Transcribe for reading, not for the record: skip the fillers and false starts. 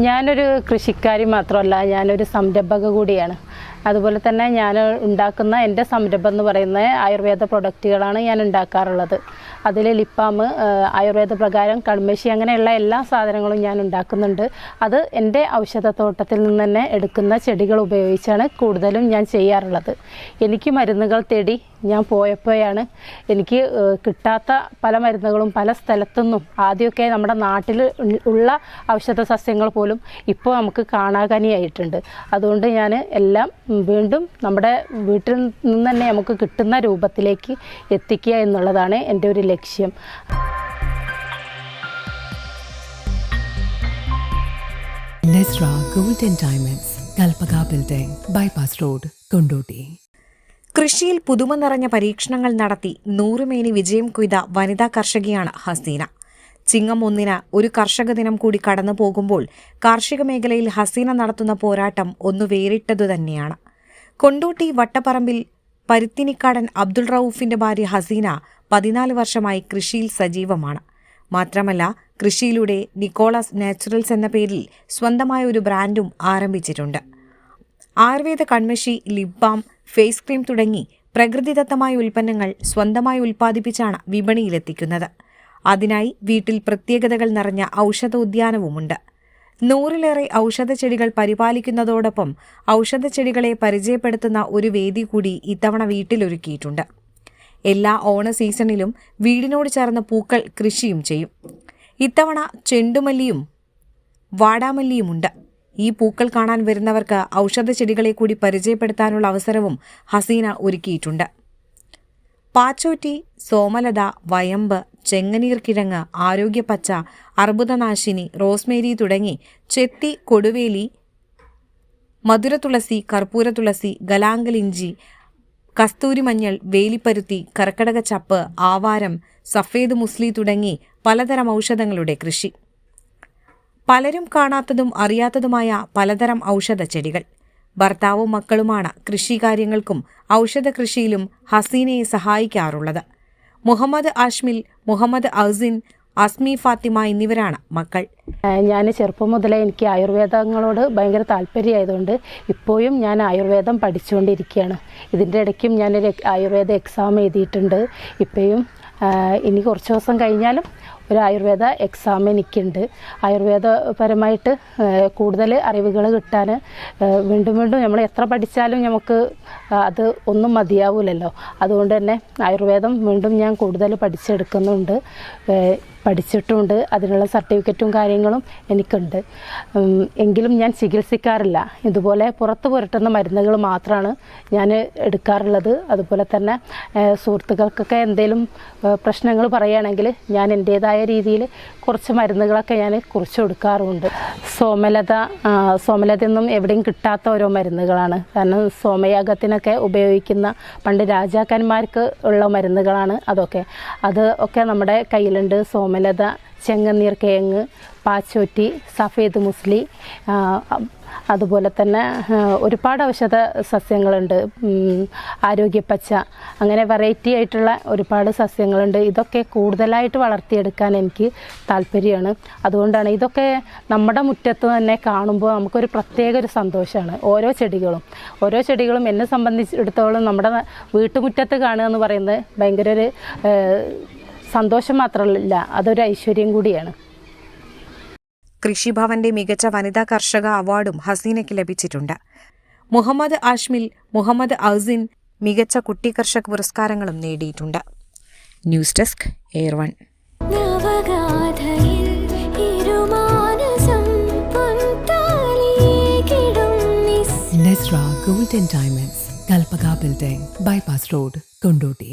ഞാനൊരു കൃഷിക്കാരി മാത്രമല്ല, ഞാനൊരു സംരംഭക കൂടിയാണ്. അതുപോലെ തന്നെ ഞാൻ ഉണ്ടാക്കുന്ന എൻ്റെ സംരംഭം എന്ന് പറയുന്നത് ആയുർവേദ പ്രൊഡക്റ്റുകളാണ് ഞാൻ ഉണ്ടാക്കാറുള്ളത്. അതിൽ ലിപ്പാം, ആയുർവേദ പ്രകാരം കൺമശി, അങ്ങനെയുള്ള എല്ലാ സാധനങ്ങളും ഞാൻ ഉണ്ടാക്കുന്നുണ്ട്. അത് എൻ്റെ ഔഷധത്തോട്ടത്തിൽ നിന്ന് തന്നെ എടുക്കുന്ന ചെടികൾ ഉപയോഗിച്ചാണ് കൂടുതലും ഞാൻ ചെയ്യാറുള്ളത്. എനിക്ക് മരുന്നുകൾ തേടി ഞാൻ പോയപ്പോഴാണ് എനിക്ക് കിട്ടാത്ത പല മരുന്നുകളും പല സ്ഥലത്തുനിന്നും, ആദ്യമൊക്കെ നമ്മുടെ നാട്ടിൽ ഉള്ള ഔഷധ സസ്യങ്ങൾ പോലും ഇപ്പോൾ നമുക്ക് കാണാകനിയായിട്ടുണ്ട്. അതുകൊണ്ട് ഞാൻ എല്ലാം വീണ്ടും നമ്മുടെ വീട്ടിൽ നിന്ന് തന്നെ നമുക്ക് കിട്ടുന്ന രൂപത്തിലേക്ക് എത്തിക്കുക എന്നുള്ളതാണ് എൻ്റെ ഒരു ലക്ഷ്യം. Nesra Gold and Diamonds, Kalpaka Building, Bypass Road, Kondoti. കൃഷിയിൽ പുതുമ നിറഞ്ഞ പരീക്ഷണങ്ങൾ നടത്തി 100 മേനി വിജയം കൊയ്ത വനിതാ കർഷകയാണ് ഹസീന. ചിങ്ങം 1 ഒരു കർഷക ദിനം കൂടി കടന്നു പോകുമ്പോൾ കാർഷിക മേഖലയിൽ ഹസീന നടത്തുന്ന പോരാട്ടം ഒന്ന് വേറിട്ടതു തന്നെയാണ്. കൊണ്ടോട്ടി വട്ടപ്പറമ്പിൽ പരുത്തിനിക്കാടൻ അബ്ദുൾ റൌഫിന്റെ ഭാര്യ ഹസീന 14 വർഷമായി കൃഷിയിൽ സജീവമാണ്. മാത്രമല്ല, കൃഷിയിലൂടെ നിക്കോളാസ് നാച്ചുറൽസ് എന്ന പേരിൽ സ്വന്തമായ ഒരു ബ്രാൻഡും ആരംഭിച്ചിട്ടുണ്ട്. ആയുർവേദ കൺമശി, ലിപ് ബാം, ഫേസ് ക്രീം തുടങ്ങി പ്രകൃതിദത്തമായ ഉൽപ്പന്നങ്ങൾ സ്വന്തമായി ഉൽപ്പാദിപ്പിച്ചാണ് വിപണിയിലെത്തിക്കുന്നത്. അതിനായി വീട്ടിൽ പ്രത്യേകതകൾ നിറഞ്ഞ ഔഷധോദ്യാനവുമുണ്ട്. 100-ലേറെ ഔഷധച്ചെടികൾ പരിപാലിക്കുന്നതോടൊപ്പം ഔഷധച്ചെടികളെ പരിചയപ്പെടുത്തുന്ന ഒരു വേദി കൂടി ഇത്തവണ വീട്ടിലൊരുക്കിയിട്ടുണ്ട്. എല്ലാ ഓണ സീസണിലും വീടിനോട് ചേർന്ന് പൂക്കൾ കൃഷിയും ചെയ്യും. ഇത്തവണ ചെണ്ടുമല്ലിയും വാടാമല്ലിയുമുണ്ട്. ഈ പൂക്കൾ കാണാൻ വരുന്നവർക്ക് ഔഷധച്ചെടികളെ കൂടി പരിചയപ്പെടുത്താനുള്ള അവസരവും ഹസീന ഒരുക്കിയിട്ടുണ്ട്. പാച്ചോറ്റി, സോമലത, വയമ്പ്, ചെങ്ങനീർക്കിഴങ്ങ്, ആരോഗ്യപ്പച്ച, അർബുദനാശിനി, റോസ്മേരി തുടങ്ങി ചെത്തി, കൊടുവേലി, മധുരതുളസി, കർപ്പൂരതുളസി, ഗലാങ്കലിഞ്ചി, കസ്തൂരിമഞ്ഞൾ, വേലിപ്പരുത്തി, കർക്കടകച്ചപ്പ്, ആവാരം, സഫേദ് മുസ്ലി തുടങ്ങി പലതരം ഔഷധങ്ങളുടെ കൃഷി. പലരും കാണാത്തതും അറിയാത്തതുമായ പലതരം ഔഷധച്ചെടികൾ. ഭർത്താവും മക്കളുമാണ് കൃഷികാര്യങ്ങൾക്കും ഔഷധ കൃഷിയിലും ഹസീനയെ സഹായിക്കാറുള്ളത്. മുഹമ്മദ് ആഷ്മിൽ, മുഹമ്മദ് ഔസിൻ, അസ്മി ഫാത്തിമ എന്നിവരാണ് മക്കൾ. ഞാൻ ചെറുപ്പം മുതലേ എനിക്ക് ആയുർവേദങ്ങളോട് ഭയങ്കര താല്പര്യമായതുകൊണ്ട് ഇപ്പോഴും ഞാൻ ആയുർവേദം പഠിച്ചുകൊണ്ടിരിക്കുകയാണ്. ഇതിൻ്റെ ഇടയ്ക്കും ഞാനൊരു ആയുർവേദ എക്സാം എഴുതിയിട്ടുണ്ട്. ഇപ്പോഴും ഇനി കുറച്ച് ദിവസം കഴിഞ്ഞാലും ഒരു ആയുർവേദ എക്സാം എനിക്കുണ്ട്. ആയുർവേദപരമായിട്ട് കൂടുതൽ അറിവുകൾ കിട്ടാൻ വീണ്ടും വീണ്ടും നമ്മൾ എത്ര പഠിച്ചാലും നമുക്ക് അത് ഒന്നും മതിയാവില്ലല്ലോ. അതുകൊണ്ട് തന്നെ ആയുർവേദം വീണ്ടും ഞാൻ കൂടുതൽ പഠിച്ചെടുക്കുന്നുണ്ട്, പഠിച്ചിട്ടുമുണ്ട്. അതിനുള്ള സർട്ടിഫിക്കറ്റും കാര്യങ്ങളും എനിക്കുണ്ട്. എങ്കിലും ഞാൻ ചികിത്സിക്കാറില്ല. ഇതുപോലെ പുറത്ത് പുരട്ടുന്ന മരുന്നുകൾ മാത്രമാണ് ഞാൻ എടുക്കാറുള്ളത്. അതുപോലെ തന്നെ സുഹൃത്തുക്കൾക്കൊക്കെ എന്തെങ്കിലും പ്രശ്നങ്ങൾ പറയുകയാണെങ്കിൽ ഞാൻ എൻ്റേതായ രീതിയിൽ കുറച്ച് മരുന്നുകളൊക്കെ ഞാൻ കുറിച്ച് കൊടുക്കാറുമുണ്ട്. സോമലതൊന്നും എവിടെയും കിട്ടാത്ത ഓരോ മരുന്നുകളാണ്. കാരണം സോമയാഗത്തിനൊക്കെ ഉപയോഗിക്കുന്ന പണ്ട് രാജാക്കന്മാർക്ക് ഉള്ള മരുന്നുകളാണ് അതൊക്കെ. അത് ഒക്കെ നമ്മുടെ കയ്യിലുണ്ട്. സോമലത, ചെങ്ങന്നീർക്കിഴങ്ങ്, പാച്ചോറ്റി, സഫേദ് മുസ്ലി, അതുപോലെ തന്നെ ഒരുപാട് ഔഷധ സസ്യങ്ങളുണ്ട്. ആരോഗ്യപ്പച്ച, അങ്ങനെ വെറൈറ്റി ആയിട്ടുള്ള ഒരുപാട് സസ്യങ്ങളുണ്ട്. ഇതൊക്കെ കൂടുതലായിട്ട് വളർത്തിയെടുക്കാൻ എനിക്ക് താല്പര്യമാണ്. അതുകൊണ്ടാണ് ഇതൊക്കെ നമ്മുടെ മുറ്റത്ത് തന്നെ കാണുമ്പോൾ നമുക്കൊരു പ്രത്യേക ഒരു സന്തോഷമാണ്. ഓരോ ചെടികളും എന്നെ സംബന്ധിച്ചിടത്തോളം നമ്മുടെ വീട്ടുമുറ്റത്ത് കാണുക എന്ന് പറയുന്നത് ഭയങ്കര ഒരു സന്തോഷം മാത്രമല്ല, അതൊരു ഐശ്വര്യം കൂടിയാണ്. കൃഷിഭവന്റെ മികച്ച വനിതാ കർഷക അവാർഡും ഹസീനയ്ക്ക് ലഭിച്ചിട്ടുണ്ട്. മുഹമ്മദ് ആഷ്മിൽ, മുഹമ്മദ് ഔസിൻ മികച്ച കുട്ടി കർഷക പുരസ്കാരങ്ങളും നേടിയിട്ടുണ്ട്. News desk, air 1. Nesra Gold and Diamonds, Kalpaka Building, Bypass Road, Kondoti.